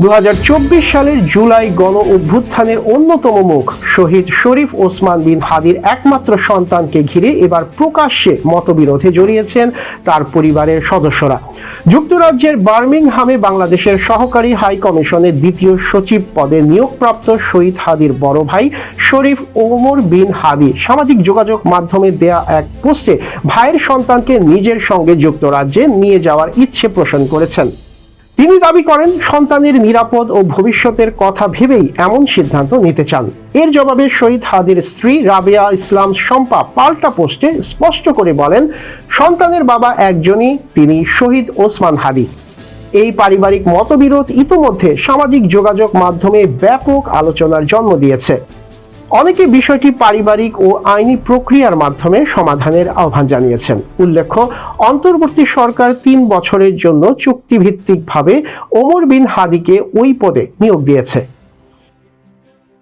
2024 সালের জুলাই গণ অভ্যুত্থানের অন্যতম মুখ শহীদ শরীফ ওসমান বিন হাদির একমাত্র সন্তানকে ঘিরে এবার প্রকাশ্যে মতবিরোধে জড়িয়েছেন তার পরিবারের সদস্যরা। যুক্তরাজ্যের বার্মিংহামে বাংলাদেশের সহকারী হাই কমিশনের দ্বিতীয় সচিব পদে নিয়োগপ্রাপ্ত শহীদ হাদির বড় ভাই শরীফ ওমর বিন হাদি সামাজিক যোগাযোগ মাধ্যমে দেয়া এক পোস্টে ভাইয়ের সন্তানকে নিজের সঙ্গে যুক্তরাজ্যে নিয়ে যাওয়ার ইচ্ছে পোষণ করেছেন। তিনি দাবি করেন, সন্তানের নিরাপদ ও ভবিষ্যতের কথা ভেবেই এমন সিদ্ধান্ত নিতে চান। এর জবাবে শহীদ হাদির স্ত্রী রাবেয়া ইসলাম শম্পা পাল্টা পোস্টে স্পষ্ট করে বলেন, সন্তানের বাবা একজনই, তিনি শহীদ ওসমান হাদি। এই পারিবারিক মতবিরোধ ইতোমধ্যে সামাজিক যোগাযোগ মাধ্যমে ব্যাপক আলোচনার জন্ম দিয়েছে। অনেকে বিষয়টি পারিবারিক ও আইনি প্রক্রিয়ার মাধ্যমে সমাধানের আহ্বান জানিয়েছেন। উল্লেখ্য, অন্তর্বর্তী সরকার 3 বছরের জন্য চুক্তিভিত্তিকভাবে ওমর বিন হাদিকে ওই পদে নিয়োগ দিয়েছে।